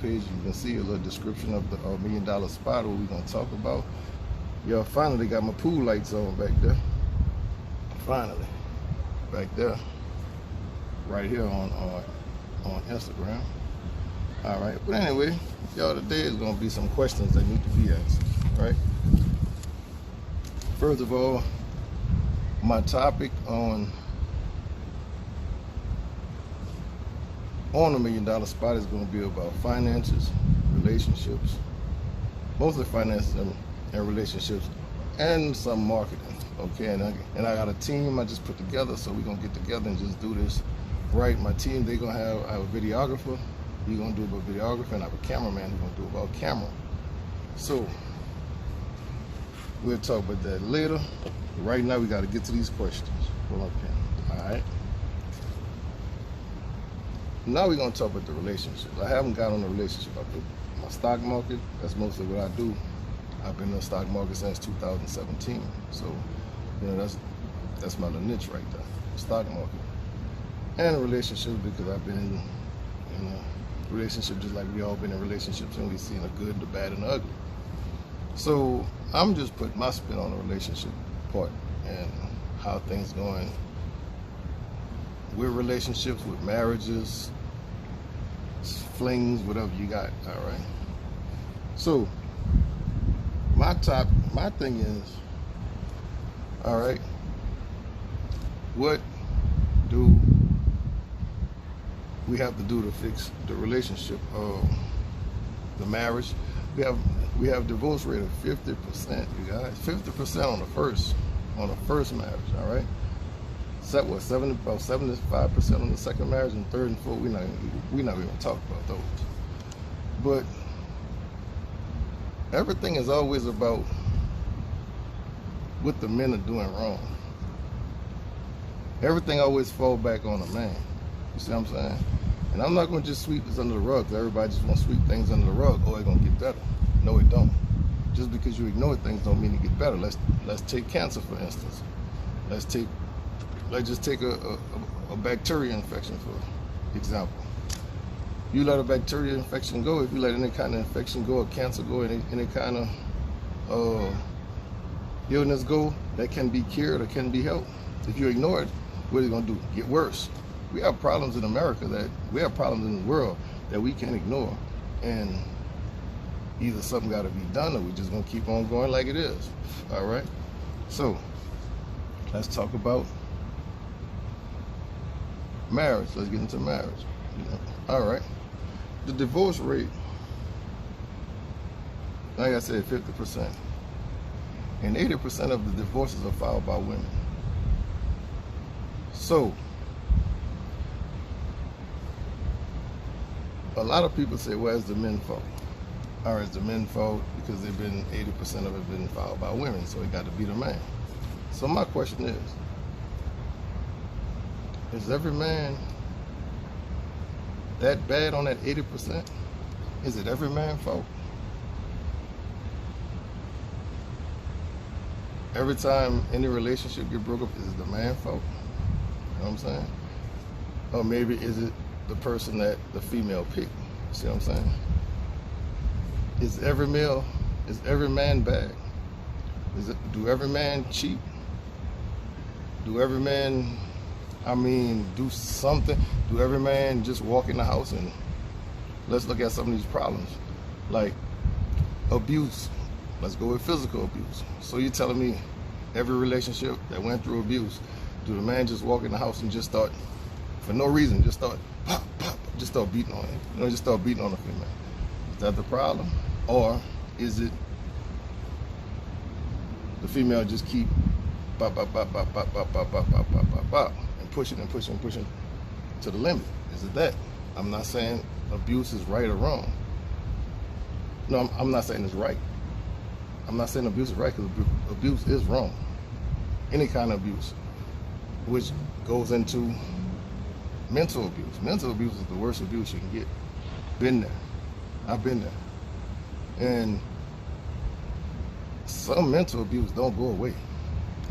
page, you can see a little description of the $1 million spot, what we're gonna talk about. Y'all, finally got my pool lights on back there. Finally, back there, right here on Instagram. All right, but anyway, y'all, today is gonna be some questions that need to be answered, right? First of all, my topic on $1 million spot is going to be about finances, relationships, mostly finances and relationships, and some marketing. Okay, and I got a team I just put together, so we're gonna get together and just do this right. My team, they're gonna have a videographer. We're gonna do about videography, and I have a cameraman who's gonna do about camera. So we'll talk about that later. Right now, we got to get to these questions. Pull up pen. All right. Now we're gonna talk about the relationship. I haven't got on the relationship. I put my stock market. That's mostly what I do. I've been in the stock market since 2017. So, you know, that's my little niche right there, stock market. And a relationship, because I've been in a relationship just like we all been in relationships, and we've seen the good, the bad, and the ugly. So I'm just putting my spin on the relationship part and how things going with relationships, with marriages, flings, whatever you got. All right. So my thing is, all right, what do we have to do to fix the relationship, the marriage? We have divorce rate of 50%, you guys. 50% on the first marriage, all right? About 75% on the second marriage, and third and fourth, we're not even gonna talk about those. But everything is always about what the men are doing wrong. Everything always falls back on the man. You see what I'm saying? And I'm not gonna just sweep this under the rug, because everybody just wanna sweep things under the rug. Oh, it's gonna get better. No, it don't. Just because you ignore things don't mean it get better. Let's take cancer, for instance. Let's just take a bacteria infection, for example. You let a bacteria infection go, if you let any kind of infection go, or cancer go, any kind of illness go, that can be cured or can be helped. If you ignore it, what is it gonna do? Get worse. We have problems in America, we have problems in the world that we can't ignore. And either something gotta be done, or we're just gonna keep on going like it is. All right? So let's talk about marriage. Let's get into marriage. All right. The divorce rate, like I said, 50%. And 80% of the divorces are filed by women. So a lot of people say, well, it's the men's fault. Or it's the men's fault because 80% of it been filed by women, so it got to be the man. So my question is every man that bad on that 80%? Is it every man's fault? Every time any relationship get broke up, is it the man's fault? You know what I'm saying? Or maybe is it the person that the female picked? See what I'm saying? Is every man bad? Do every man cheat? Do every man, do something? Do every man just walk in the house? And let's look at some of these problems, like abuse. Let's go with physical abuse. So you're telling me every relationship that went through abuse, do the man just walk in the house and just start, for no reason, just start pop, pop, just start beating on it? Just start beating on the female. Is that the problem? Or is it the female just keep bop, bop, bop, bop, bop, bop, bop, bop, bop, bop, bop, bop, and pushing and pushing and pushing to the limit? Is it that? I'm not saying abuse is right or wrong. No, I'm not saying it's right. I'm not saying abuse is right, because abuse is wrong. Any kind of abuse, which goes into mental abuse. Mental abuse is the worst abuse you can get. Been there. I've been there. And some mental abuse don't go away.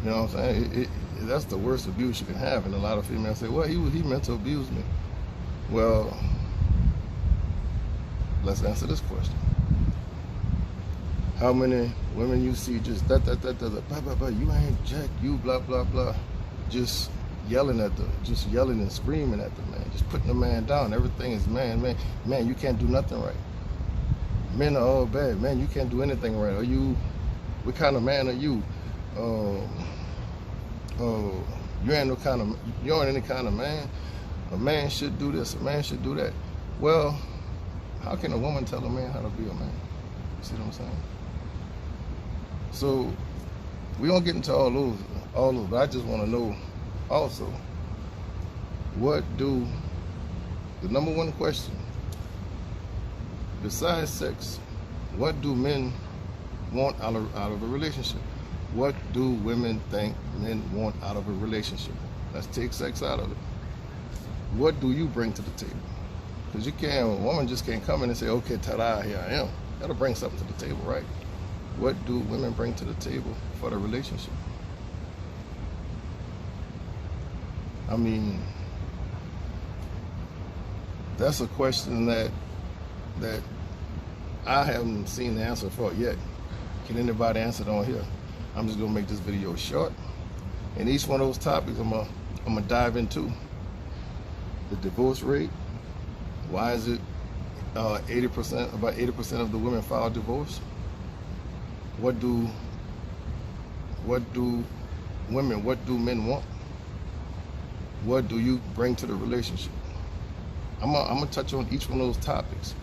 You know what I'm saying? That's the worst abuse you can have. And a lot of females say, well, he mental abused me. Well, let's answer this question. How many women you see just blah, blah, blah, you ain't jack, you blah, blah, blah. Just yelling and screaming at the man, just putting the man down. Everything is man, you can't do nothing right. Men are all bad, man, you can't do anything right. What kind of man are you? You ain't any kind of man. A man should do this, a man should do that. Well, how can a woman tell a man how to be a man? You see what I'm saying? So we don't get into all those, but I just want to know also, the number one question, besides sex, what do men want out of a relationship? What do women think men want out of a relationship? Let's take sex out of it. What do you bring to the table? Because a woman just can't come in and say, okay, ta-da, here I am. Gotta bring something to the table, right? What do women bring to the table for the relationship? I mean, that's a question that I haven't seen the answer for yet. Can anybody answer it on here? I'm just gonna make this video short. And each one of those topics I'm gonna dive into. The divorce rate. Why is it about 80% of the women file divorce? What do men want? What do you bring to the relationship? I'm gonna touch on each one of those topics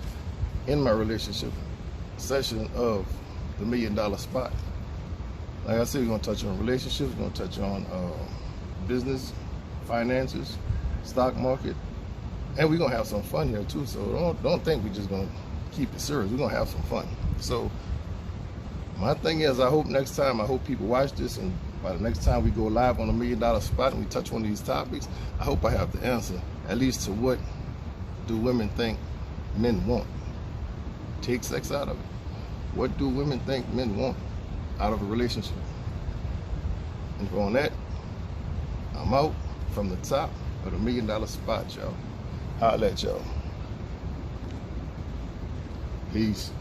in my relationship session of the $1 Million Spot. Like I said, we're gonna touch on relationships, we're gonna touch on business, finances, stock market, and we're gonna have some fun here too. So don't think we're just gonna keep it serious. We're gonna have some fun. So my thing is, I hope people watch this, and by the next time we go live on the $1 Million Spot and we touch one of these topics, I hope I have the answer, at least to what do women think men want. Take sex out of it. What do women think men want out of a relationship? And on that, I'm out from the top of the $1 Million Spot, y'all. Holla at y'all. Peace.